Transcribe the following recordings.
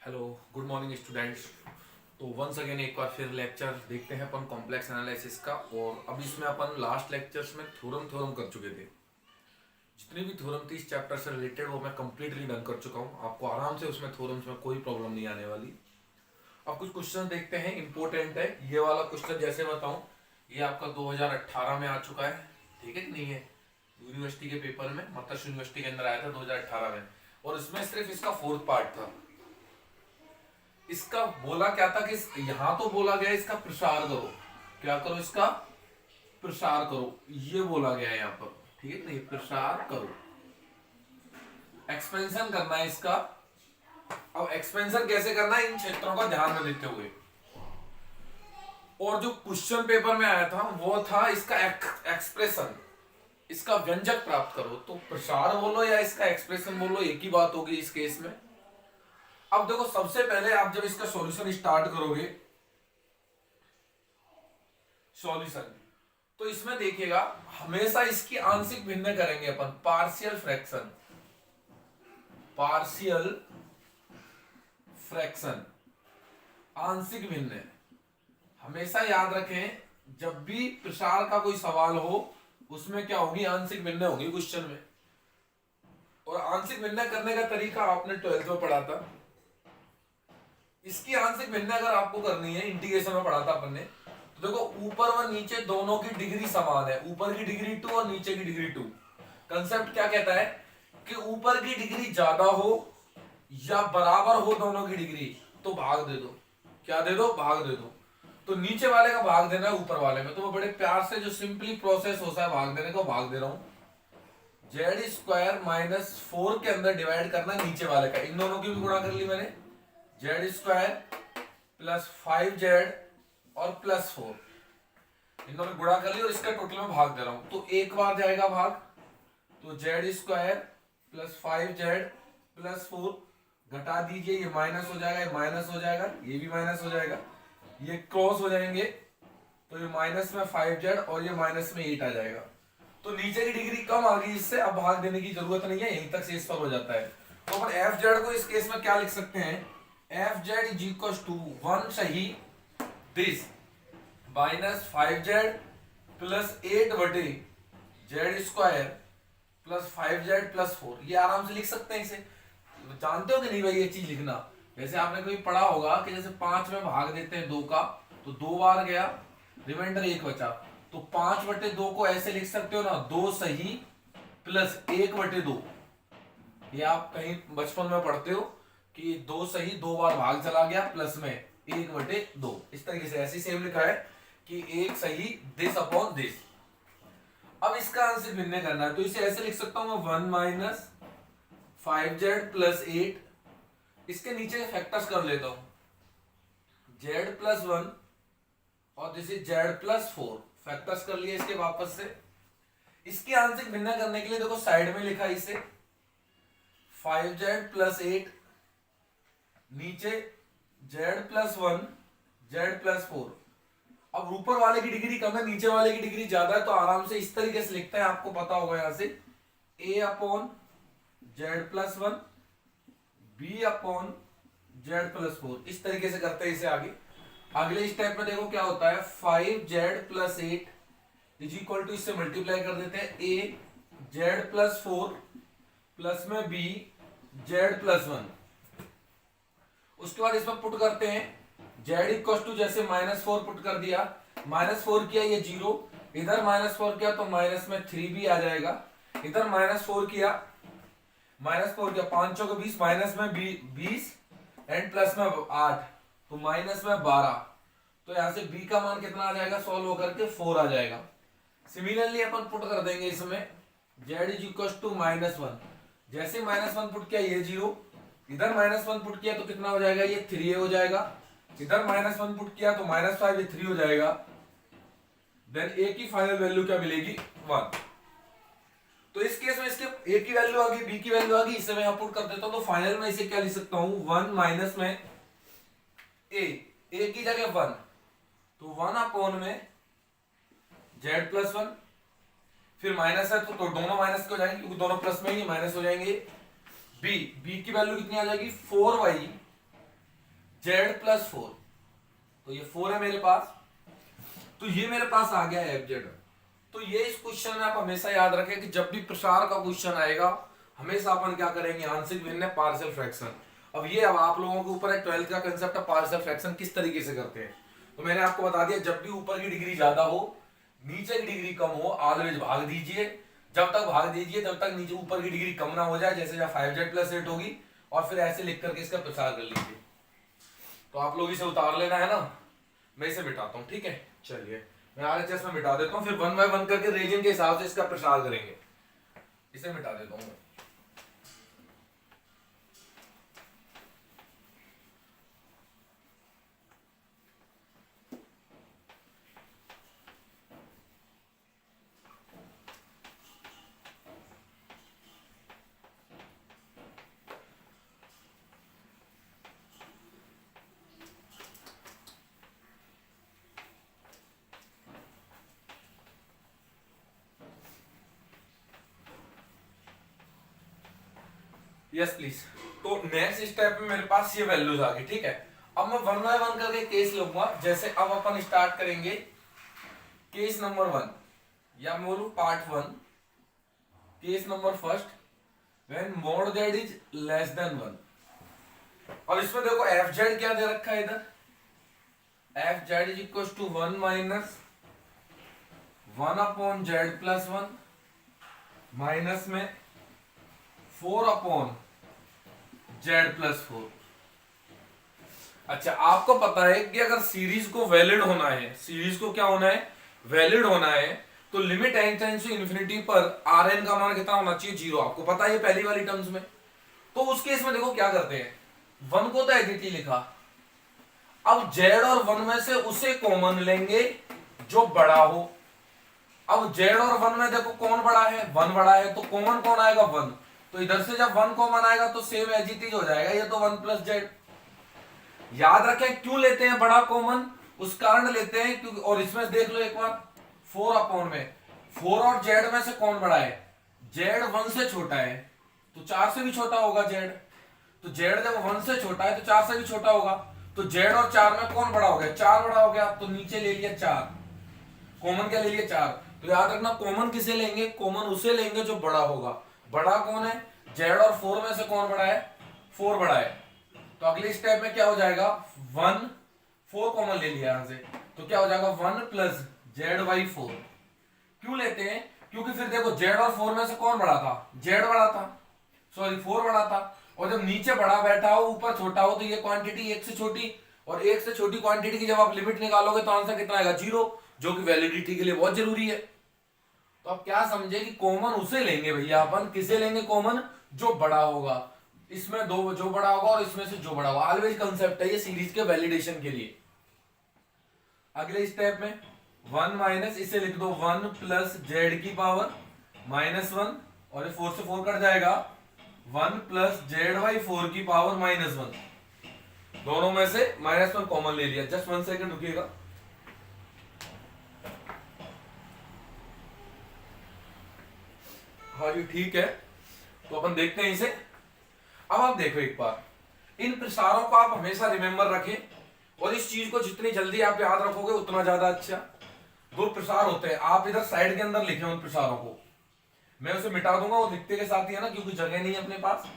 Hello, good morning students. तो once again एक बार फिर लेक्चर देखते हैं अपन कॉम्प्लेक्स एनालिसिस का। और अब इसमें अपन लास्ट लेक्चर्स में थ्योरम कर चुके थे। जितनी भी थ्योरम थी इस चैप्टर से रिलेटेड वो मैं कंप्लीटली डन कर चुका हूँ। आपको आराम से उसमें थ्योरम्स में कोई प्रॉब्लम नहीं आने वाली। अब कुछ क्वेश्चन देखते हैं, इंपॉर्टेंट है ये वाला क्वेश्चन। जैसे बताऊँ, ये आपका 2018 में आ चुका है, ठीक है कि नहीं है, यूनिवर्सिटी के पेपर में, मतलब यूनिवर्सिटी के अंदर आया था 2018 में। और इसमें सिर्फ इसका फोर्थ पार्ट था। इसका बोला क्या था कि यहां तो बोला गया इसका प्रसार करो, क्या करो, इसका प्रसार करो, ये बोला गया है यहां पर, ठीक है नहीं, प्रसार करो, एक्सपेंशन करना है इसका। अब एक्सपेंशन कैसे करना है इन क्षेत्रों का ध्यान में देते हुए। और जो क्वेश्चन पेपर में आया था वो था इसका एक्सप्रेशन, इसका व्यंजक प्राप्त करो। तो प्रसार बोलो या इसका एक्सप्रेशन बोलो, एक ही बात होगी इस केस में। अब देखो, सबसे पहले आप जब इसका सॉल्यूशन स्टार्ट करोगे, सॉल्यूशन, तो इसमें देखिएगा हमेशा इसकी आंशिक भिन्न करेंगे अपन, पार्शियल फ्रैक्शन, पार्शियल फ्रैक्शन, आंशिक भिन्न। हमेशा याद रखें, जब भी प्रसार का कोई सवाल हो उसमें क्या होगी, आंशिक भिन्न होगी क्वेश्चन में। और आंशिक भिन्न करने का तरीका आपने 12th में पढ़ा था। इसकी आंशिक भिन्न अगर आपको करनी है, इंटीग्रेशन में पढ़ा था अपन ने, तो देखो ऊपर और नीचे दोनों की डिग्री समान है, ऊपर की डिग्री 2 और नीचे की डिग्री 2। कंसेप्ट क्या कहता है कि ऊपर की डिग्री ज्यादा हो या बराबर हो दोनों की डिग्री तो भाग दे दो, क्या दे दो, भाग दे दो। तो नीचे वाले का भाग देना है ऊपर वाले में, तो वो बड़े प्यार से जो सिंपली प्रोसेस होता है भाग देने का, भाग दे रहा हूं। z² - 4 के अंदर डिवाइड करना है नीचे वाले का, इन दोनों की भी गुणा कर ली मैंने, z² + 5z और +4, इन दोनों गुणा कर ली और इसका टोटल में भाग दे रहा हूं। तो एक बार जाएगा भाग, तो z² + 5z +4 घटा दीजिए, ये माइनस हो जाएगा, ये माइनस हो जाएगा, ये भी माइनस हो जाएगा, ये क्रॉस हो जाएंगे, तो ये माइनस में 5z और ये माइनस में 8 आ जाएगा। तो नीचे की डिग्री कम आ गई, इससे अब भाग देने की जरूरत नहीं है, यहीं तक शेष पर हो जाता है। तो अपन fz को इस केस में क्या लिख सकते हैं, fz = 1 सही दिस -5z + 8 बटे z² + 5z + 4, ये आराम से लिख सकते हैं इसे। जानते हो कि नहीं भाई ये चीज लिखना, जैसे आपने कभी पढ़ा होगा कि जैसे 5 में भाग देते हैं 2 का, तो 2 बार गया, रिमाइंडर 1 बचा, तो 5/2 को ऐसे लिख सकते हो ना, 2 सही प्लस 1/2। ये आप कहीं बचपन में पढ़ते हो कि 2 सही 2 बार भाग चला गया, प्लस में 1/2, इस तरीके से ऐसे सेम लिखा है कि 1 सही दिस अपॉन दिस। अब इसका आंसर भिन्न करना है, तो इसे ऐसे लिख सकता हूं मैं, 1 - 5z + 8, इसके नीचे फैक्टर्स कर लेता हूं, z + 1 और दिस इज z + 4, फैक्टर्स कर लिए इसके वापस से। इसकी आंशिक भिन्न करने के लिए देखो साइड में लिखा इसे 5z + 8, नीचे z + 1 z + 4। अब ऊपर वाले की डिग्री कम है, नीचे वाले की डिग्री ज्यादा है, तो आराम से इस तरीके से लिखते हैं, आपको पता होगा यहां से a/z + 1 b/z + 4, इस तरीके से करते हैं इसे आगे। अगले स्टेप में देखो क्या होता है, 5z + 8 = इससे मल्टीप्लाई कर देते हैं, a z + 4 प्लस में b z + 1। उसके बाद इसमें पुट करते हैं, z = जैसे -4 पुट कर दिया, -4 किया ये 0, इधर -4 किया तो माइनस में 3b आ जाएगा, इधर -4 किया, -4 किया 5 चौके 20, माइनस में 20 एंड प्लस में 8, तो माइनस में 12। तो यहां से b का मान कितना आ जाएगा, सॉल्व होकर के 4 आ जाएगा। सिमिलरली अपन पुट कर देंगे इसमें z = -1, जैसे -1 पुट किया ये 0, इधर -1 पुट किया तो कितना हो जाएगा, ये 3a हो जाएगा, इधर -1 पुट किया तो -5, ये 3 हो जाएगा। देन a की फाइनल वैल्यू क्या मिलेगी, 1। तो इस केस में इसके a की वैल्यू आ गई, b की वैल्यू आ गई, इसे मैं यहां पुट कर देता हूं, तो फाइनल में इसे क्या लिख सकता हूं, 1 माइनस में a की जगह 1, तो 1/में z + 1, फिर माइनस है तो दोनों माइनस के हो जाएंगे क्योंकि दोनों प्लस में ही माइनस हो जाएंगे। b की वैल्यू कितनी आ जाएगी, 4y जेड प्लस 4, तो ये 4 है मेरे पास, तो ये मेरे पास आ गया एफ जेड। तो ये इस क्वेश्चन में आप हमेशा याद रखें कि जब भी प्रसार का क्वेश्चन आएगा हमेशा अपन क्या करेंगे, आंशिक भिन्न पार्शियल फ्रैक्शन। अब आप लोगों के ऊपर है 12th का कंसेप्ट है पार्शियल फ्रैक्शन किस तरीके से करते हैं। तो मैंने आपको बता दिया, जब भी ऊपर की डिग्री ज्यादा हो नीचे की डिग्री कम हो ऑलवेज भाग दीजिए, जब तक भाग दीजिए तब तक नीचे ऊपर की डिग्री कम ना हो जाए, जैसे जब 5z प्लस 8 होगी, और फिर ऐसे लिख करके इसका प्रसार कर लीजिए। तो आप लोग इसे उतार लेना है ना, मैं इसे मिटाता हूं, ठीक है। चलिए मैं आरएचएस में मिटा देता हूं, फिर 1 बाय 1 करके रीजन के हिसाब से इसका प्रसार करेंगे। इसे मिटा देता हूं मैं। Yes please. तो नेक्स्ट स्टेप में मेरे पास ये वैल्यूज आ गई, ठीक है। अब मैं 1 बाय 1 करके केस लूंगा। जैसे अब अपन स्टार्ट करेंगे केस नंबर 1, या मैं बोलूं part 1, case number first, when mode Z is less than 1। और इसमें देखो एफ जेड क्या दे रखा है इधर, F Z is equal to 1 minus 1 upon Z plus 1 minus में 4 अपॉन जेड प्लस 4। अच्छा, आपको पता है कि अगर सीरीज को वैलिड होना है, सीरीज को क्या होना है, वैलिड होना है, तो limit N tends to infinity पर आर एन का मान कितना होना चाहिए, 0। आपको पता है पहली वाली टर्म्स में। तो उस केस में देखो क्या करते हैं, 1 को तो एडिटी लिखा, अब जेड और 1 में से उसे कॉमन लेंगे जो बड़ा हो। अब जेड और 1 में देखो कौन बड़ा है, 1 बड़ा है, तो कॉमन कौन आएगा, 1। तो इधर से जब 1 कॉमन आएगा तो सेम एज इट इज हो जाएगा, ये तो 1 प्लस जेड। याद रखें क्यों लेते हैं बड़ा कॉमन, उस कारण लेते हैं क्योंकि, और इसमें देख लो एक बार 4 अपॉन में 4 और जेड में से कौन बड़ा है, जेड 1 से छोटा है, तो 4 से भी छोटा होगा जेड। तो जेड जब 1 से छोटा है तो 4 से भी छोटा होगा, तो जेड और 4 में कौन बड़ा हो गया, 4 बड़ा हो गया। तो नीचे ले लिया 4, कॉमन क्या ले लिया 4। तो याद रखना कॉमन किसे लेंगे, कॉमन उसे लेंगे जो बड़ा होगा। बड़ा कौन है, जेड और 4 में से कौन बड़ा है, 4 बड़ा है। तो अगले स्टेप में क्या हो जाएगा, 1 4 कॉमन ले लिया यहां से, तो क्या हो जाएगा 1 प्लस जेड बाई 4। क्यों लेते हैं, क्योंकि फिर देखो जेड और 4 में से कौन बड़ा था, जेड बड़ा था, सॉरी 4 बड़ा था। और जब नीचे बड़ा बैठा हो ऊपर छोटा हो, तो ये क्वांटिटी 1 से छोटी, और 1 से छोटी क्वांटिटी की जब आप लिमिट निकालोगे तो आंसर कितना आएगा, 0, जो कि वैलिडिटी के लिए बहुत जरूरी है। तो आप क्या समझे कि कॉमन उसे लेंगे भैया, अपन किसे लेंगे कॉमन, जो बड़ा होगा। इसमें दो जो बड़ा होगा और इसमें से जो बड़ा होगा, ऑलवेज कंसेप्ट है ये सीरीज के वैलिडेशन के लिए। अगले स्टेप में 1 माइनस, इसे लिख दो 1 प्लस जेड की पावर -1, और ये 4 से 4 कट जाएगा, 1 प्लस जेड बाई 4 की पावर -1। दोनों में से -1 कॉमन ले लिया। जस्ट 1 सेकेंड रुकिएगा। हाँ जी ठीक है, तो अपन देखते हैं इसे। अब आप देखो एक बार, इन प्रसारों को आप हमेशा रिमेंबर रखें, और इस चीज को जितनी जल्दी आप याद रखोगे उतना ज्यादा अच्छा। 2 प्रसार होते हैं, आप इधर साइड के अंदर लिखें उन प्रसारों को, मैं उसे मिटा दूंगा, वो लिखते के साथ ही है ना, क्योंकि जगह नहीं है अपने पास।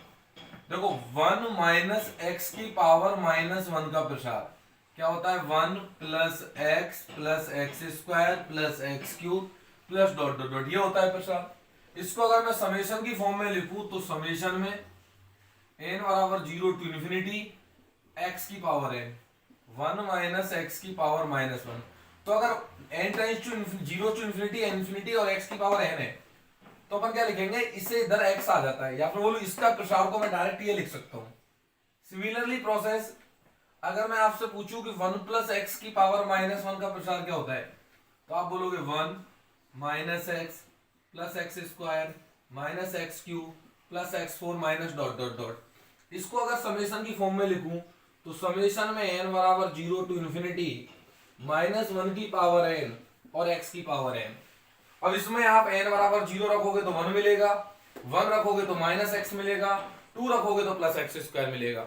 देखो 1 माइनस एक्स की पावर -1 का प्रसार क्या होता है, 1 plus x square plus x cube plus dot dot dot, ये होता है प्रसार। इसको अगर मैं समेशन की फॉर्म में लिखूं तो समेशन में n बराबर 0 टू इन्फिनिटी x की पावर n, 1 माइनस एक्स की पावर -1। तो अगर n tends to 0 to infinity, infinity और x की पावर n है, तो अपन क्या लिखेंगे, इससे इधर x आ जाता है, या फिर बोलो इसका प्रसार को मैं डायरेक्ट ये लिख सकता हूं। सिमिलरली प्रोसेस, अगर मैं आपसे पूछूं कि 1 प्लस एक्स की पावर -1 का प्रसार क्या होता है, तो आप बोलोगे 1 minus x plus x square minus x cube plus x4 minus dot dot dot. इसको अगर समेशन की फॉर्म में लिखूं तो समेशन में n बराबर 0 टू इन्फिनिटी -1 की पावर n और x की पावर n। अब इसमें आप n बराबर 0 रखोगे तो 1 मिलेगा, 1 रखोगे तो -x मिलेगा, 2 रखोगे तो प्लस एक्स स्क्वायर मिलेगा।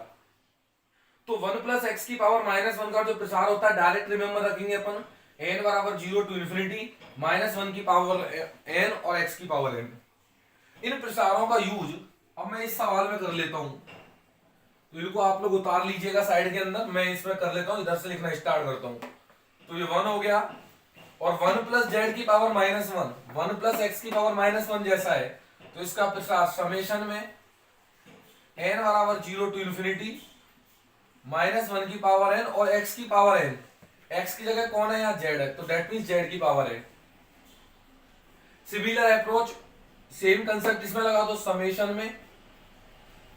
तो 1 प्लस एक्स की पावर माइनस 1 का जो प्रसार होता है डायरेक्ट रिमेंबर रखेंगे अपन n बराबर 0 टू इन्फिनिटी माइनस 1 की पावर n और x की पावर n। इन प्रसारों का यूज अब मैं इस सवाल में कर लेता हूं, तो इनको आप लोग उतार लीजिएगा साइड के अंदर, मैं इसमें कर लेता हूं, इधर से लिखना स्टार्ट करता हूं। तो ये 1 हो गया और 1 प्लस जेड की पावर माइनस 1, 1 प्लस एक्स की पावर माइनस 1 जैसा है, तो इसका प्रसार समेशन में n बराबर 0 टू इन्फिनिटी माइनस 1 की पावर n और x की पावर n, x की जगह कौन है यहाँ z है, तो दैट मींस z की power n। Similar approach same concept इसमें लगा दो, समेशन में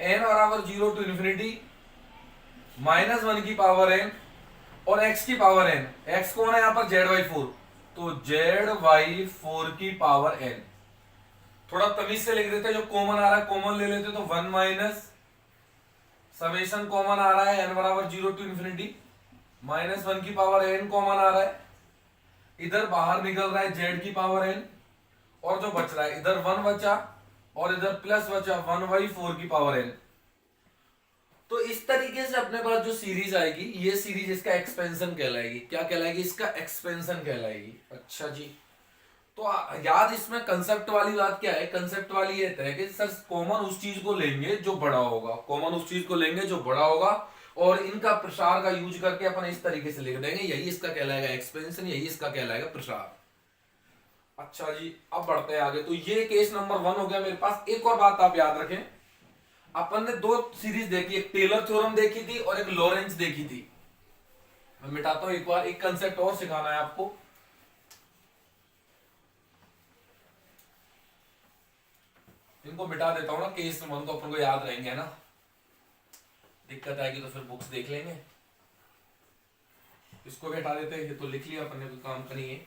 n बराबर 0 टू इन्फिनिटी माइनस 1 की पावर n और x की पावर n, x कौन है यहाँ पर z/4, तो z/4 की पावर n। थोड़ा तमीज से लिख देते, जो कॉमन आ रहा है कॉमन ले लेते, तो 1 माइनस समेशन कॉमन आ रहा है n बराबर 0 टू इन्फिनिटी माइनस 1 की पावर n कॉमन आ रहा है, इधर बाहर निकल रहा है z की पावर n और जो बच रहा है इधर 1 बचा और इधर प्लस बचा 1/4 की पावर n। तो इस तरीके से अपने पास जो सीरीज आएगी, ये सीरीज इसका एक्सपेंशन कहलाएगी। क्या कहलाएगी? इसका एक्सपेंशन कहलाएगी। अच्छा जी, तो याद इसमें कंसेप्ट वाली बात क्या है? कंसेप्ट वाली ये है कि सर कॉमन उस चीज को लेंगे जो बड़ा होगा, कॉमन उस चीज को लेंगे जो बड़ा होगा और इनका प्रसार का यूज करके अपन इस तरीके से लिख देंगे, यही इसका कहलाएगा एक्सपेंशन, यही इसका कहलाएगा प्रसार। अच्छा जी, अब बढ़ते हैं आगे। तो ये केस नंबर 1 हो गया मेरे पास। एक और बात आप याद रखें, अपन ने दो सीरीज देखी, एक टेलर थ्योरम देखी थी और एक लॉरेंज देखी थी। मैं मिटाता हूं एक बार, एक कंसेप्ट और सिखाना है आपको। इनको मिटा देता हूं ना, केस 1 तो अपन को याद रहेंगे ना, दिक्कत आएगी तो फिर बुक्स देख लेंगे। इसको भी हटा देते हैं, ये तो लिख लिया अपन ने, कोई काम का नहीं है।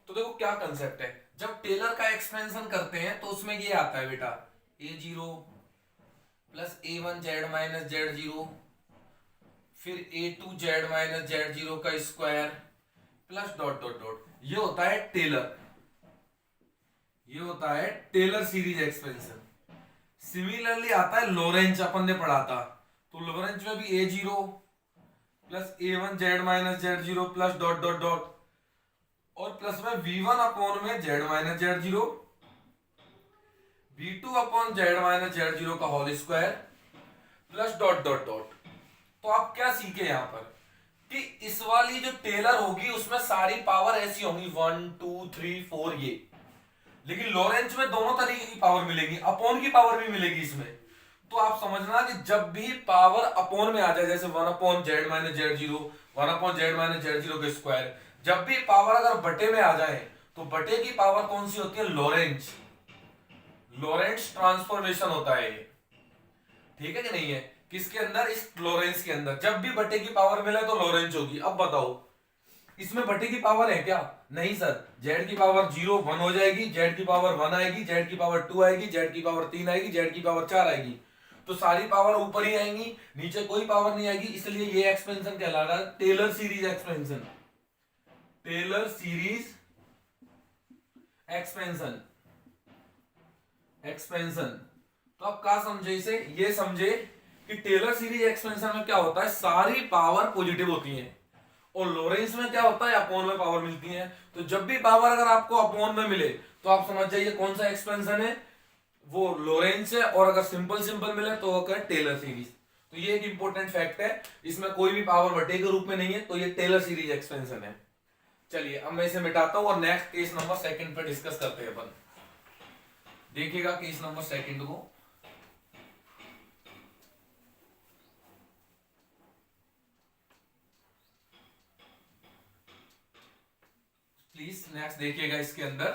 तो देखो क्या कंसेप्ट है, जब टेलर का एक्सपेंशन करते हैं तो उसमें ये आता है बेटा, a0 plus a1 z minus z0 फिर a2 z माइनस z0 का square plus dot dot dot, ये होता है टेलर, ये होता है टेलर सीरीज एक्सपेंशन। सिमिलरली आता है लॉरेंज, अपन ने पढ़ा था, तो लॉरेंज में भी a0 plus a1 z minus z0 plus dot dot dot और प्लस में v1 अपॉन में z minus z0 v2 upon z minus z0 का whole square plus dot dot dot. तो आप क्या सीखे यहां पर कि इस वाली जो टेलर होगी उसमें सारी पावर ऐसी होंगी 1 2 3 4 ये, लेकिन लॉरेंज में दोनों तरीके की पावर मिलेगी, अपॉन की पावर भी मिलेगी इसमें। तो आप समझना कि जब भी पावर अपॉन में आ जाए, जैसे 1 upon z minus z0 1 upon z minus z0 का स्क्वायर, जब भी पावर अगर बटे में आ जाए तो बटे की पावर कौन सी होती है? लॉरेंज, लॉरेंज ट्रांसफॉर्मेशन होता है ये, ठीक है कि नहीं है? किसके अंदर? इस लॉरेंज के अंदर। जब भी बटे की पावर मिले तो लॉरेंज होगी। अब बताओ इसमें बटे की पावर है क्या? नहीं सर, z की पावर 0 1 हो जाएगी, z की पावर 1 आएगी, z की पावर 2 आएगी, z की पावर 3 आएगी, z की पावर 4 आएगी, तो सारी पावर ऊपर ही आएंगी, नीचे कोई पावर नहीं आएगी। इसलिए ये एक्सपेंशन कहला रहा है Taylor series expansion, Taylor series expansion, expansion. तो आप क्या समझे इसे? ये समझे कि टेलर सीरीज एक्सपेंशन में क्या होता है, सारी पावर पॉजिटिव होती है और लॉरेंज में क्या होता है, अपॉन में पावर मिलती है। तो जब भी पावर अगर आपको अपॉन में मिले तो आप समझ जाइए कौन सा एक्सपेंशन है, वो लॉरेंज है, और अगर सिंपल सिंपल मिले तो वो क्या? Taylor series. तो ये एक इंपॉर्टेंट फैक्ट है, इसमें कोई भी पावर बटे के रूप में नहीं है, तो ये टेलर सीरीज एक्सपेंशन है। चलिए अब मैं इसे मिटाता हूं और नेक्स्ट केस नंबर 2 पे डिस्कस करते हैं अपन। देखिएगा केस नंबर 2 को, प्लीज नेक्स्ट देखिएगा इसके अंदर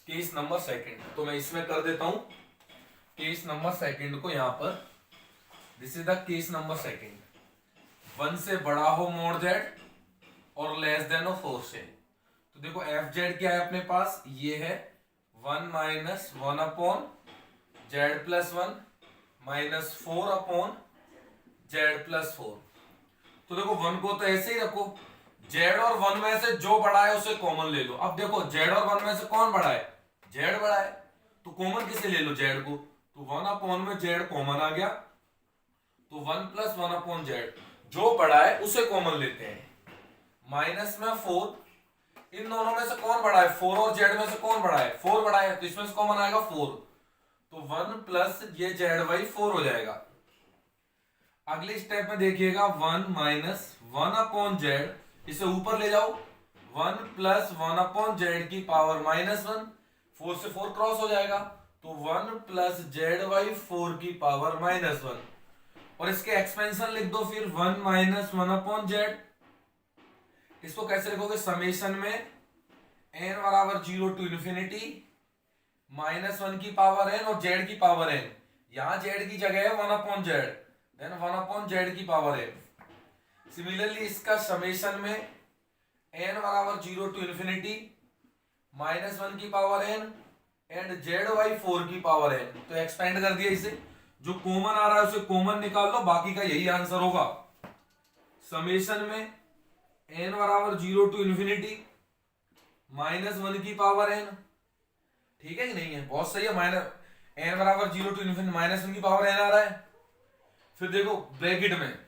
केस नंबर 2। तो मैं इसमें कर देता हूं केस नंबर 2 को यहां पर, this is the case number 2। 1 से बड़ा हो मोड जेड और लेस देन हो 4 से। तो देखो एफ जेड क्या है अपने पास, ये है 1 minus 1 upon Z plus 1 minus 4 upon Z plus 4। तो देखो 1 को तो ऐसे ही रखो, जेड और वन में से जो बड़ा है उसे कॉमन ले लो। अब देखो जेड और वन में से कौन बड़ा है, जेड बड़ा है, तो कॉमन किसे ले लो, जेड को, तो वन अपॉन में जेड कॉमन आ गया, तो one plus one upon Z, जो बड़ा है उसे कॉमन लेते हैं। माइनस में फोर, इन दोनों में से कौन बड़ा है, फोर और जेड में से कौन बड़ा है, फोर बड़ा है, तो इसमें से कॉमन आएगा फोर, तो वन प्लस ये जेड बाई फोर हो जाएगा। अगले स्टेप में देखिएगा one minus one upon Z, इसे ऊपर ले जाओ, one plus one upon Z की पावर माइनस वन, फोर से फोर क्रॉस हो जाएगा, तो one plus Z by four की पावर माइनस वन, और इसके एक्सपेंशन लिख दो फिर one minus one upon Z. इसको कैसे लिखोगे, समेशन में एन बराबर zero to infinity minus one की पावर एन और जेड की पावर एन, यहां जेड की जगह है one upon Z, then one upon Z की पावर एन। सिमिलरली इसका समेशन में एन बराबर zero to infinity minus one की power N and Z by four की पावर एन, तो एक्सपेंड कर दिया इसे, जो कॉमन आ रहा है उसे कॉमन निकाल लो, बाकी का यही आंसर होगा। समेशन में एन बराबर zero to infinity minus one की पावर एन, ठीक है कि नहीं है, बहुत सही है, माइनस एन बराबर zero to infinity minus one की पावर एन आ रहा है। फिर देखो ब्रैकेट में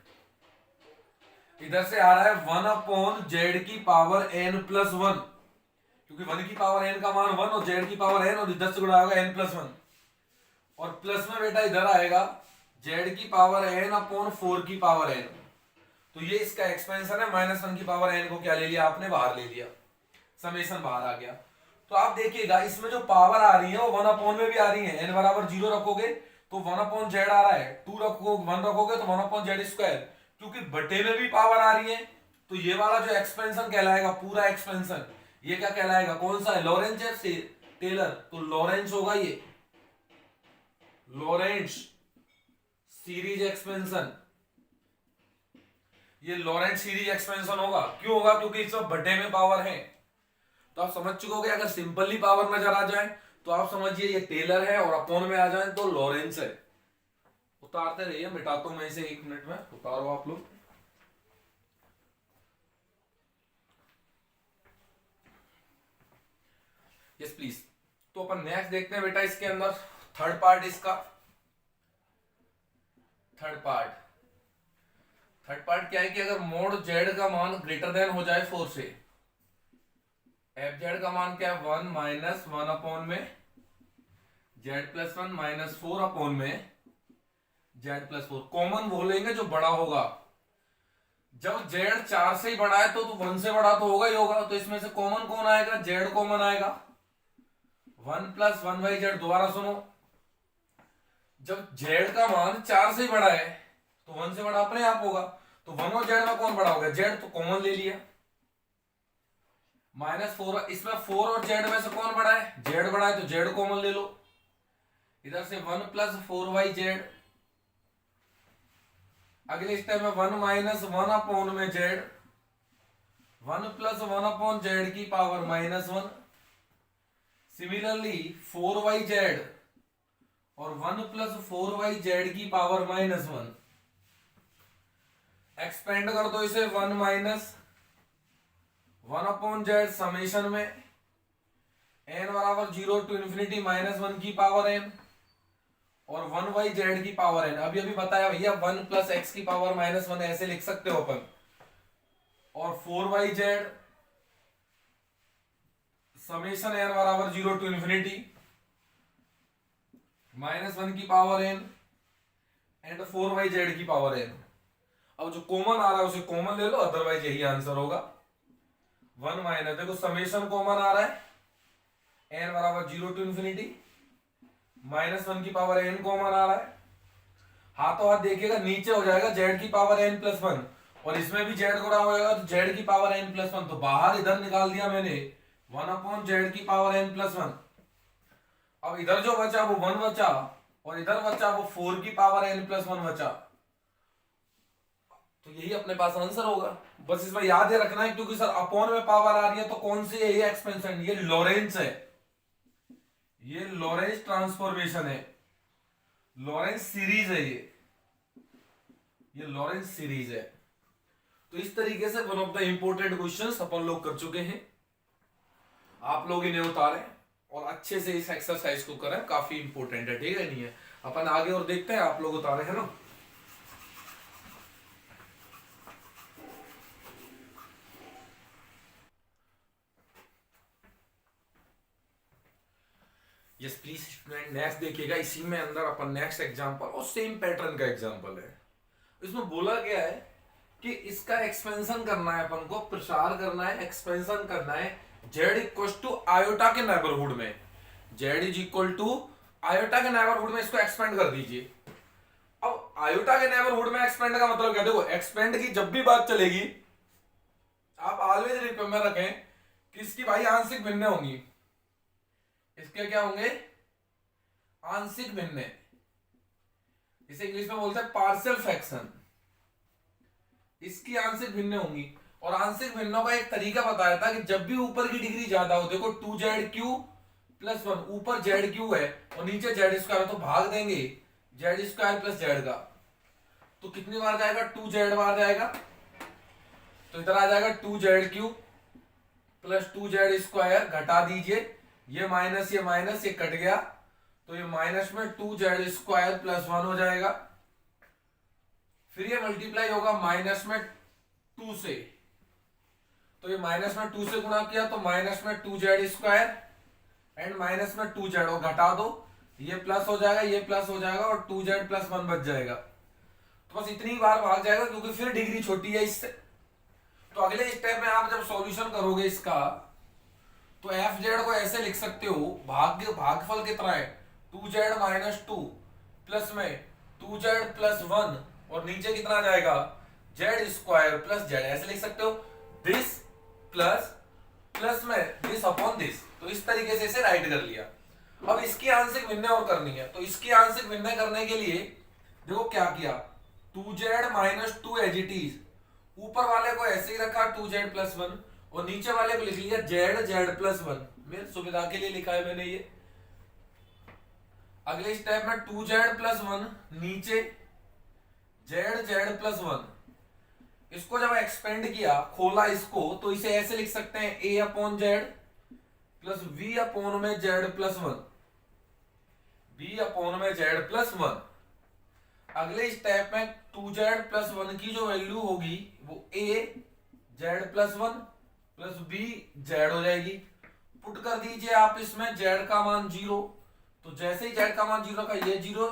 इधर से आ रहा है वन अपॉन जेड की पावर एन प्लस वन, क्योंकि वन की पावर एन का मान वन और जेड की पावर एन, और इधर से गुणा होगा एन प्लस वन, और प्लस में बेटा इधर आएगा जेड की पावर एन अपॉन फोर की पावर एन, तो ये इसका एक्सपेंशन है, माइनस वन की पावर एन को क्या ले लिया आपने, बाहर ले लिया, समेशन बाहर आ गया। तो आप देखिएगा इसमें जो पावर आ रही है वो वन अपॉन में भी आ रही है, एन बराबर जीरो रखोगे तो वन अपॉन जेड आ रहा है, टू रखो वन रखोगे तो वन अपॉन जेड स्क्वायर, क्योंकि बटे में भी पावर आ रही है, तो ये वाला जो एक्सपेंशन कहलाएगा, पूरा एक्सपेंशन ये क्या कहलाएगा, कौन सा है, लॉरेंज या टेलर, तो लॉरेंज होगा, ये लॉरेंज सीरीज एक्सपेंशन, ये लॉरेंज सीरीज एक्सपेंशन होगा। क्यों होगा, क्योंकि सब बटे में पावर है, तो आप समझ चुकोगे। अगर सिंपली पावर नजर आ जाए तो आप समझिए ये टेलर है, और अपॉन में आ जाए तो लॉरेंस है। उतारते रहिए, मिटाता हूं मैं इसे, एक मिनट में उतारो आप लोग। Yes please. तो अपन नेक्स्ट देखते हैं बेटा इसके अंदर थर्ड पार्ट, इसका थर्ड पार्ट क्या है कि अगर मोड जेड का मान ग्रेटर देन हो जाए फोर से, एफ जेड का मान क्या है, वन माइनस वन अपॉन में Z plus one minus four upon में जेड प्लस फोर, कॉमन वो लेंगे जो बड़ा होगा। जब जेड चार से ही बड़ा है तो वन से बड़ा तो होगा ही होगा, तो इसमें से कॉमन कौन आएगा, जेड कॉमन आएगा, one plus one by Z. दोबारा सुनो, जब जेड का मान चार से ही बड़ा है तो वन से बड़ा अपने आप होगा, तो वन और जेड में कौन बड़ा होगा, जेड, तो कॉमन ले लिया, माइनस फोर, इसमें फोर और जेड में से कौन बड़ा है, जेड बड़ा है, तो जेड कॉमन ले लो, इधर से one plus four by Z. अगले स्टेप में वन माइनस वन अपॉन में Z, one plus one upon Z की power minus one. Similarly four by Z और one plus four by Z की पावर माइनस वन, एक्सपेंड कर दो इसे, one minus one upon Z summation में N बराबर zero to infinity minus one की power N और वन बाई जेड की पावर एन। अभी अभी बताया भैया वन प्लस एक्स की पावर माइनस वन ऐसे लिख सकते हो अपन, और four by Z summation N बराबर zero to infinity minus one की power N and four by Z की पावर एन। अब जो कॉमन आ रहा है उसे कॉमन ले लो, अदरवाइज यही आंसर होगा। वन माइनस, देखो समेशन कॉमन आ रहा है, एन बराबर zero to infinity minus one की पावर एन कॉमन आ रहा है, हाथों हाथ देखिएगा नीचे हो जाएगा जेड की पावर एन प्लस वन, और इसमें भी जेड गुणा होगा तो जेड की पावर एन प्लस वन, तो बाहर इधर निकाल दिया मैंने वन अपॉन जेड की पावर एन प्लस वन। अब इधर जो बचा वो वन बचा, और इधर बचा वो फोर की पावर एन प्लस वन बचा, तो यही अपने पास आंसर होगा। बस इसमें याद है रखना है, क्योंकि सर अपॉन में पावर आ रही है तो कौन सी है, ये एक्सपेंशन, ये लॉरेंस है, ये लॉरेंस ट्रांसफॉर्मेशन है, लॉरेंस सीरीज है, ये लॉरेंस सीरीज है। तो इस तरीके से one of the important questions अपन लोग कर चुके हैं। आप लोग इन्हें उतारें और अच्छे से इस एक्सरसाइज को करें, काफी इंपॉर्टेंट है, ठीक है नहीं है। अपन आगे और देखते हैं, आप लोग उतारे है ना। यस प्लीज स्टूडेंट, नेक्स्ट देखिएगा। इसी में अंदर अपन नेक्स्ट एग्जांपल और सेम पैटर्न का एग्जांपल है। इसमें बोला गया है कि इसका एक्सपेंशन करना है, अपन को प्रसार करना है, एक्सपेंशन करना है z इक्वल टू आयोटा के नेबरहुड में। z is equal to iota के नेबरहुड में इसको एक्सपेंड कर दीजिए। अब आयोटा के नेबरहुड में एक्सपेंड का मतलब क्या, देखो एक्सपेंड की जब भी बात चलेगी आप ऑलवेज रिमेंबर रखें कि इसकी भाई आंशिक भिन्न होंगी। इसके क्या होंगे, आंशिक भिन्न। इसे इंग्लिश में बोलते हैं पार्शियल फ्रैक्शन। इसकी आंशिक भिन्न होंगी और आंशिक भिन्नों का एक तरीका बताया था कि जब भी ऊपर की डिग्री ज्यादा हो, देखो 2z³ + 1, ऊपर z³ है और नीचे z² तो भाग देंगे z² + z का, तो कितनी बार जाएगा, 2z बार जाएगा। तो इधर आ जाएगा 2z³ + 2z², घटा दीजिए, ये माइनस ये कट गया, तो ये माइनस में 2z² + 1 हो जाएगा। फिर ये मल्टीप्लाई होगा माइनस में 2 से, तो ये माइनस में 2 से गुणा किया तो माइनस में 2z² एंड माइनस में 2z, और घटा दो, ये प्लस हो जाएगा, ये प्लस हो जाएगा और 2z + 1 बच जाएगा। तो बस इतनी बार भाग जाएगा क्योंकि फिर डिग्री छोटी है इससे। तो अगले स्टेप में आप जब सॉल्यूशन करोगे इसका, तो fz को ऐसे लिख सकते हो, भागफल कितना है 2z - 2 प्लस में 2z + 1 और नीचे कितना जाएगा z² + z, ऐसे लिख सकते हो, दिस प्लस में दिस अपॉन दिस। तो इस तरीके से इसे राइट कर लिया। अब इसकी आंशिक भिन्न और करनी है, तो इसकी आंशिक भिन्न करने के लिए देखो क्या किया, 2z - 2 एज इट इज, ऊपर वाले को ऐसे ही रखा 2z + 1 और नीचे वाले को लिख लिया z + 1। मेरे सुविधा के लिए लिखा है मैंने ये। अगले स्टेप में 2z + 1 नीचे z + 1, इसको जब एक्सपेंड किया, खोला इसको, तो इसे ऐसे लिख सकते हैं a/z + v/z + 1, v/z + 1। अगले स्टेप में 2z + 1 की जो वैल्यू होगी वो az + 1 + bz हो जाएगी। पुट कर दीजिए आप इसमें z का मान 0, तो जैसे ही z का मान 0 रखा, ये 0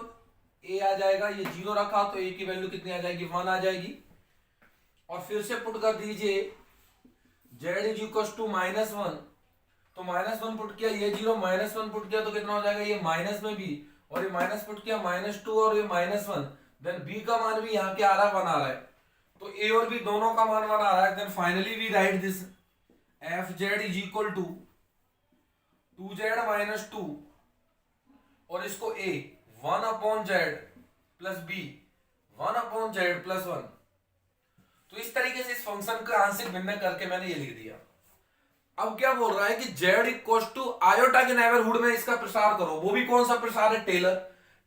a आ जाएगा, ये 0 रखा तो a की वैल्यू कितनी आ जाएगी, 1 आ जाएगी। और फिर से पुट कर दीजिए z इज इक्वल टू -1, तो -1 पुट किया, ये 0 -1 पुट किया तो कितना हो जाएगा, ये माइनस में भी, और ये माइनस पुट किया -2 और ये -1, देन b का मान भी यहाँ के आ रहा है, 1 आ रहा है, तो a और b दोनों का मान 1 आ रहा है। Then finally we write this fz is equal to 2z - 2 और इसको a 1/z + b 1/z + 1। तो इस तरीके से इस फंक्शन का आंशिक भिन्न करके मैंने ये लिख दिया। अब क्या बोल रहा है कि z इक्वल टू आयोटा के नेबरहुड में इसका प्रसार करो। वो भी कौन सा प्रसार है, टेलर।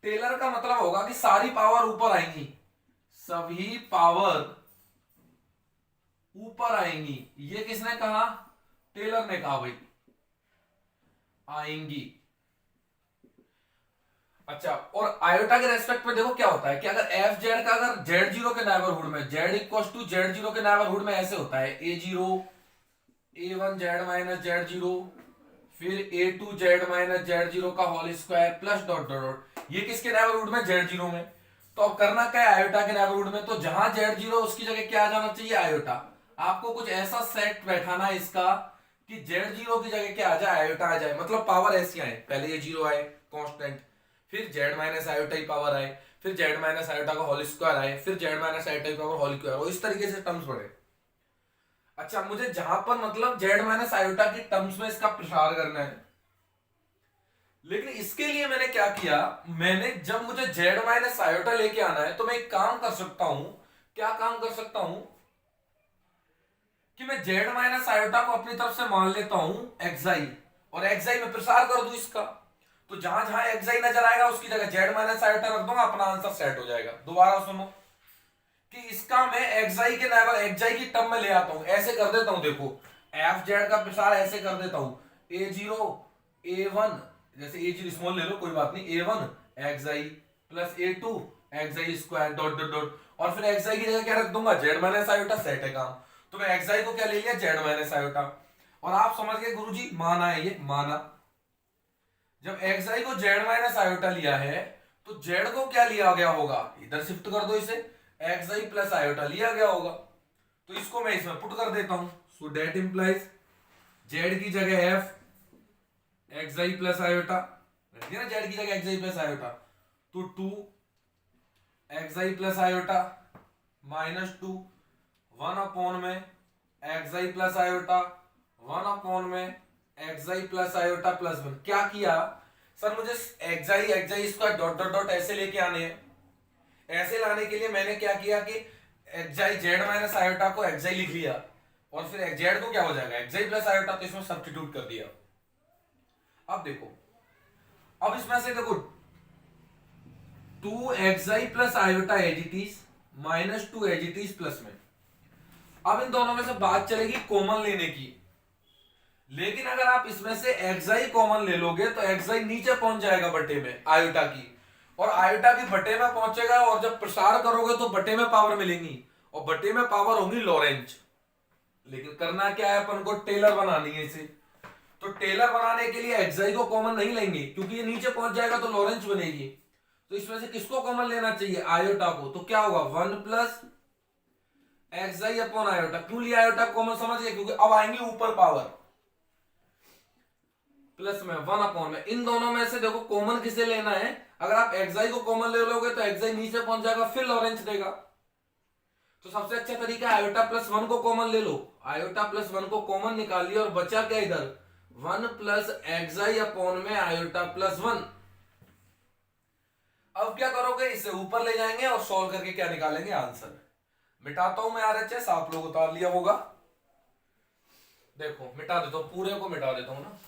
टेलर का मतलब होगा कि सारी पावर ऊपर आएंगी, सभी पावर ऊपर आएंगी। ये किसने कहा, टेलर ने कहा भाई, आएंगी। अच्छा, और आयोटा के रेस्पेक्ट में देखो क्या होता है कि अगर fz का अगर z0 के नेबरहुड में, z इक्वल टू z0 के नेबरहुड में ऐसे होता है a0 a1z - z0 फिर a2z - z0 का whole square plus dot dot dot, ये किसके नेबरहुड में, z0 में। तो अब करना क्या है, आयोटा के नेबरहुड में, तो जहां z0 उसकी जगह क्या आ जाना चाहिए, आयोटा। आपको कुछ ऐसा सेट बैठाना है इसका कि z0 की जगह क्या आ जाए, आयोटा आ जाए। मतलब पावर ऐसी आए, पहले ये 0 आए कांस्टेंट, फिर z - आयोटा की पावर आए, फिर z - आयोटा का होल स्क्वायर आए, फिर z - आयोटा की पावर होल स्क्वायर, और इस तरीके से टर्म्स बढ़े। अच्छा, मुझे जहां पर मतलब z - आयोटा की टर्म्स में इसका प्रसार करना है, लेकिन इसके लिए मैंने क्या किया, मैंने जब मुझे z - आयोटा लेके आना है तो मैं एक काम कर सकता हूं। क्या काम कर सकता हूं कि मैं z - आयोटा को अपनी तरफ से मान लेता हूं xi, और xi में प्रसार कर दूं इसका। तो जहां जहां xi नजर आएगा उसकी जगह z - आयोटा रख दूंगा, अपना आंसर सेट हो जाएगा। दोबारा सुनो, कि इसका मैं एक्साई के नेबर एक्साई की टर्म में ले आता हूं, ऐसे कर देता हूं। देखो एफ जेड का प्रसार ऐसे कर देता हूं, A0 A1, जैसे A0 स्मॉल ले लो कोई बात नहीं, A1 xi plus A2 एक्साई square dot dot dot, और फिर एक्साई की जगह क्या रख दूंगा, जेड माइनस आयोटा, सेट है काम। तो मैं एक्साई को क्या ले लिया, जेड माइनस आयोटा। और आप समझ गए गुरुजी, माना है ये, माना जब एक्साई को जेड माइनस आयोटा लिया है तो जेड को क्या लिया गया होगा, इधर शिफ्ट कर दो इसे, एक्साई प्लस आयोटा लिया गया होगा। तो इसको मैं इसमें पुट कर देता हूं, सो डेट इंप्लाइज जेड की जगह एफ एक्साई प्लस आयोटा रख दिया ना, जेड की जगह एक्साई प्लस आयोटा, तो 2 xi plus iota minus 2 1 upon में एक्साई प्लस आयोटा 1 अपॉन में एक्साई प्लस आयोटा प्लस 1। क्या किया सर, मुझे एक्साई एक्साई इसका डॉट डॉट डॉट ऐसे लेके आने हैं। ऐसे लाने के लिए मैंने क्या किया कि एक्साई जेड माइनस आयोटा को एक्साई लिख लिया, और फिर जेड को क्या हो जाएगा, एक्साई प्लस आयोटा, तो इसमें सब्स्टिट्यूट कर दिया। अब देखो, अब इसमें से देखो 2 xi plus iota as it is minus 2 as it is plus में। अब इन दोनों में से बात चलेगी कॉमन लेने की, लेकिन अगर आप इसमें से एक्साई कॉमन ले लोगे तो एक्साई नीचे पहुंच जाएगा बटे में आयोटा की, और आयोटा की बटे में पहुंचेगा, और जब प्रसार करोगे तो बटे में पावर मिलेंगी, और बटे में पावर होगी लॉरेंज। लेकिन करना क्या है, अपन को टेलर बनानी है इसे। तो टेलर बनाने के लिए एक्साई को कॉमन नहीं लेंगे, क्योंकि ये नीचे पहुंच जाएगा तो लॉरेंज बनेगी। तो इसमें से किसको कॉमन लेना चाहिए, आयोटा को। तो क्या होगा 1 प्लस एक्साई अपॉन आयोटा। क्यों लिया आयोटा कॉमन, समझ गए, क्योंकि अब आएंगे ऊपर पावर, प्लस में 1 अपॉन में। इन दोनों में से देखो कॉमन किसे लेना है, अगर आप एक्साई को कॉमन ले लोगे तो एक्साई नीचे पहुंच जाएगा, फिर लॉरेंज देगा। तो सबसे अच्छा तरीका है आयोटा प्लस 1 को कॉमन ले लो। आयोटा प्लस 1 को कॉमन निकाल लिया, और बचा क्या इधर 1 प्लस एक्साई अपॉन में आयोटा प्लस 1। अब क्या करोगे, इसे ऊपर ले जाएंगे और सॉल्व करके क्या निकालेंगे, आंसर। मिटाता हूं मैं RHS, आप लोग उतार लिया होगा। देखो मिटा देता हूं, पूरे को मिटा देता हूं ना।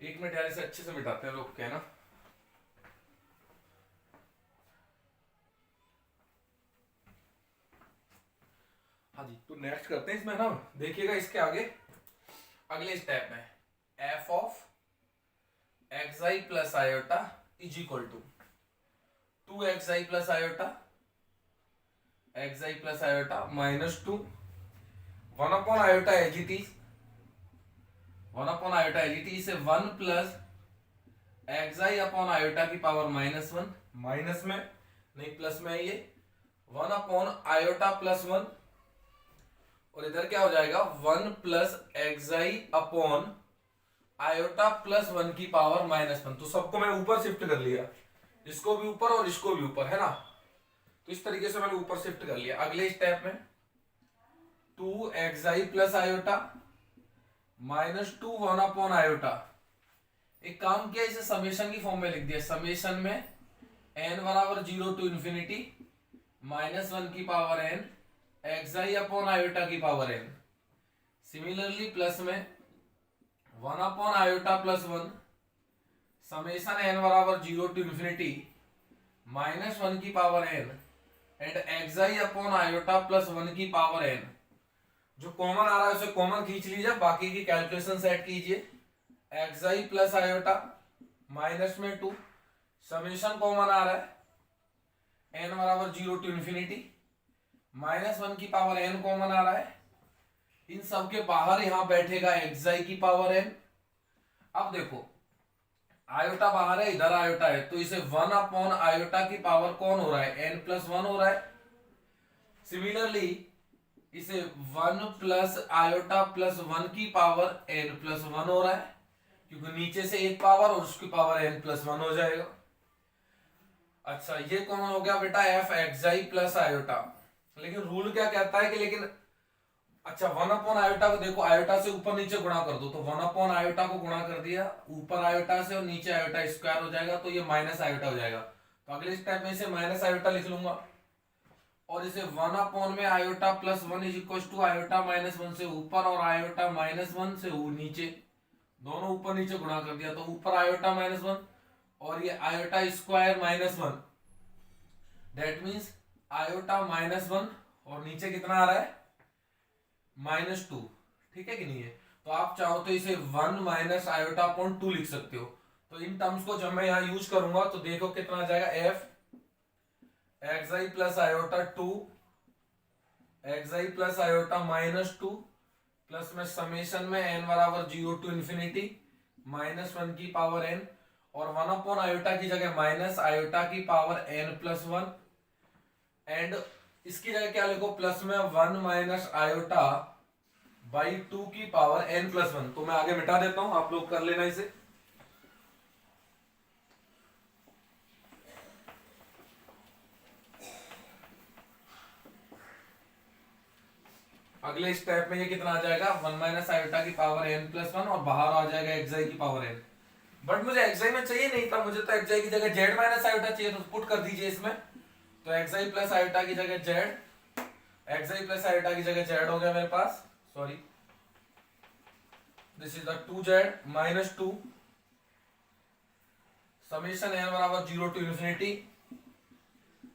एक मिनट यार, इसे अच्छे से मिटाते हैं लोग, क्या है ना। हाँ जी, तो नेक्स्ट करते हैं इसमें ना, देखिएगा इसके आगे अगले स्टेप में f of xi plus iota is equal to 2 xi plus iota xi plus iota minus 2 1 upon iota as it is 1 upon iota as it is से 1 प्लस एक्साई अपॉन आयोटा की पावर माइनस 1, माइनस में नहीं plus में, ये 1 upon iota plus 1, और इधर क्या हो जाएगा 1 plus xi upon iota plus 1 की पावर माइनस 1। तो सबको मैं ऊपर शिफ्ट कर लिया, इसको भी ऊपर और इसको भी ऊपर, है ना। तो इस तरीके से मैंने ऊपर शिफ्ट कर लिया। अगले स्टेप में 2 xi plus iota minus 2 1 upon iota. एक काम किया, इसे समेशन की फॉर्म में लिख दिया, समेशन में n बराबर 0 टू इंफिनिटी माइनस 1 की पावर n एक्साई अपॉन आयोटा की पावर n। सिमिलरली प्लस में 1 upon iota plus 1 summation n बराबर 0 टू इंफिनिटी माइनस 1 की power n and एक्साई upon iota plus 1 की पावर n। जो कॉमन आ रहा है उसे कॉमन खींच लीजिए, बाकी की कैलकुलेशन सेट कीजिए। एक्साई प्लस आयोटा माइनस में 2 समेशन कॉमन आ रहा है n बराबर 0 टू इंफिनिटी माइनस 1 की पावर n कॉमन आ रहा है। इन सब के बाहर यहां बैठेगा एक्साई की पावर n। अब देखो आयोटा बाहर है, इधर आयोटा है, तो इसे 1 अपॉन आयोटा की पावर कौन हो रहा है, n प्लस 1 हो रहा है। सिमिलरली इसे 1 प्लस आयोटा प्लस 1 की पावर n प्लस 1 हो रहा है, क्योंकि नीचे से एक पावर और उसकी पावर n प्लस 1 हो जाएगा। अच्छा ये कौन हो गया बेटा, f एक्साई प्लस आयोटा। लेकिन रूल क्या कहता है कि लेकिन अच्छा 1 अपॉन आयोटा को देखो, आयोटा से ऊपर नीचे गुणा कर दो, तो 1 अपॉन आयोटा को गुणा कर दिया ऊपर आयोटा से और नीचे आयोटा स्क्वायर हो जाएगा, तो ये माइनस आयोटा हो जाएगा। तो अगले स्टेप में इसे माइनस आयोटा लिख लूंगा, और इसे 1 में iota plus 1 is equal to iota minus 1 से ऊपर और आयोटा माइनस 1 से नीचे, दोनों ऊपर नीचे गुणा कर दिया, तो ऊपर आयोटा माइनस 1 और ये iota square minus 1, that means iota minus 1 और नीचे कितना आ रहा है -2, ठीक है कि नहीं है। तो आप चाहो तो इसे 1 माइनस आयोटा अपॉन 2 लिख सकते हो। तो इन टर्म्स को जब मैं यहाँ यूज करूंगा तो देखो कितना आ जाएगा, F x plus iota 2 x plus iota -2 plus में समेशन में n बराबर 0 टू इंफिनिटी -1 की पावर n और 1 अपॉन आयोटा की जगह माइनस आयोटा की पावर n प्लस 1 एंड इसकी जगह क्या लिखो, प्लस में 1 माइनस आयोटा बाई 2 की पावर n प्लस 1। तो मैं आगे मिटा देता हूं, आप लोग कर लेना इसे। अगले स्टेप में ये कितना आ जाएगा, 1 माइनस आयोटा की पावर n प्लस 1 और बाहर आ जाएगा एक्स की पावर n। बट मुझे एक्स में चाहिए नहीं था, मुझे तो एक्स की जगह जेड माइनस आयोटा चाहिए, तो पुट कर दीजिए इसमें। तो एक्स प्लस आयोटा की जगह जेड, एक्स प्लस आयोटा की जगह जेड हो गया मेरे पास, sorry this is the 2z minus 2 summation n बराबर 0 टू इंफिनिटी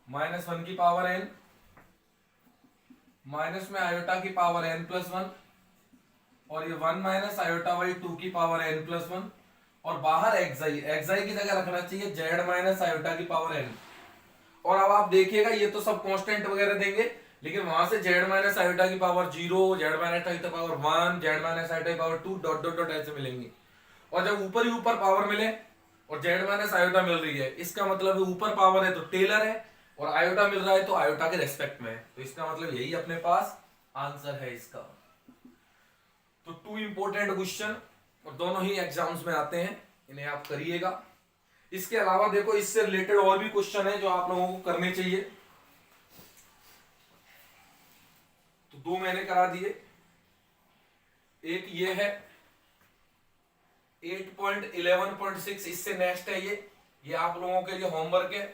-1 की पावर n माइनस में आयोटा की पावर n प्लस 1 और ये 1 माइनस आयोटा बाई 2 की पावर n प्लस 1 और बाहर एक्साई की जगह रखना चाहिए जेड माइनस आयोटा की पावर n। और अब आप देखिएगा ये तो सब कांस्टेंट वगैरह देंगे, लेकिन वहां से जेड माइनस आयोटा की पावर 0, जेड माइनस आयोटा की पावर 1, जेड माइनस आयोटा की पावर 2 डॉट डॉट डॉट ऐसे मिलेंगे। और जब ऊपर ही ऊपर पावर मिले और जेड माइनस आयोटा मिल रही है, इसका मतलब ऊपर पावर है तो टेलर है और आयोटा मिल रहा है तो आयोटा के रेस्पेक्ट में है, तो इसका मतलब यही अपने पास आंसर है इसका। तो 2 इंपॉर्टेंट क्वेश्चन और दोनों ही एग्जाम्स में आते हैं, इन्हें आप करिएगा। इसके अलावा देखो इससे रिलेटेड और भी क्वेश्चन है जो आप लोगों को करने चाहिए, तो 2 मैंने करा दिए। एक ये है 8.11.6, इससे नेक्स्ट है ये आप लोगों के लिए होमवर्क है,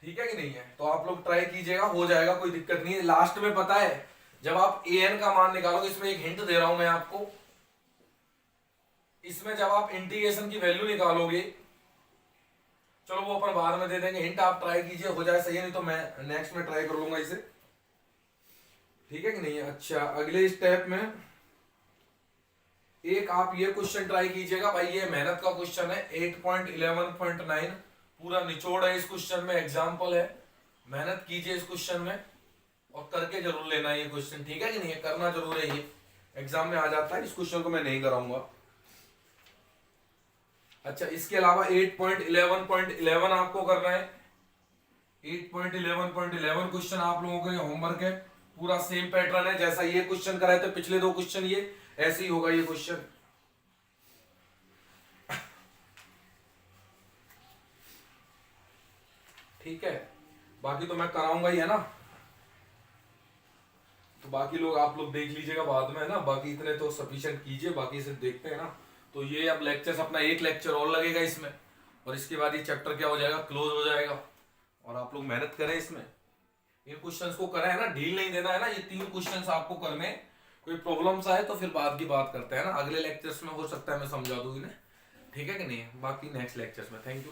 ठीक है कि नहीं है। तो आप लोग ट्राई कीजिएगा, हो जाएगा, कोई दिक्कत नहीं है। लास्ट में पता है जब आप an का मान निकालोगे, इसमें एक हिंट दे रहा हूं मैं आपको, इसमें जब आप इंटीग्रेशन की वैल्यू निकालोगे, चलो वो अपन बाद में दे देंगे हिंट, आप ट्राई कीजिए, हो जाए सही है, नहीं तो मैं नेक्स्ट में ट्राई कर लूंगा इसे, ठीक है कि नहीं है। अच्छा अगले स्टेप में एक आप ये क्वेश्चन ट्राई कीजिएगा भाई, ये मेहनत का क्वेश्चन है 8.11.9, पूरा निचोड़ है इस क्वेश्चन में, एग्जाम्पल है, मेहनत कीजिए इस क्वेश्चन में और करके जरूर लेना है ये क्वेश्चन, ठीक है कि नहीं है, करना जरूर है, ये एग्जाम में आ जाता है, इस क्वेश्चन को मैं नहीं कराऊंगा। अच्छा इसके अलावा 8.11.11 आपको करना है, 8.11.11 क्वेश्चन आप लोगों के लिए होमवर्क है, पूरा सेम पैटर्न है, जैसा ये क्वेश्चन कराए थे पिछले 2 क्वेश्चन, ये ऐसे ही होगा ये क्वेश्चन। ठीक है, बाकी तो मैं कराऊंगा ही है ना, तो बाकी लोग आप लोग देख लीजिएगा बाद में है ना, बाकी इतने तो सफिशिएंट कीजिए, बाकी से देखते हैं ना। तो ये अब लेक्चर्स अपना एक लेक्चर और लगेगा इसमें, और इसके बाद ये चैप्टर क्या हो जाएगा, क्लोज हो जाएगा। और आप लोग मेहनत करें इसमें, इन क्वेश्चंस को करें है ना, ढील नहीं देना है ना, ये 3 क्वेश्चंस आपको करने, कोई प्रॉब्लम्स आए तो फिर बाद की बात करते हैं ना, अगले लेक्चर्स में हो सकता है मैं समझा दूं इन्हें, ठीक है कि नहीं। बाकी नेक्स्ट लेक्चर्स में, थैंक यू।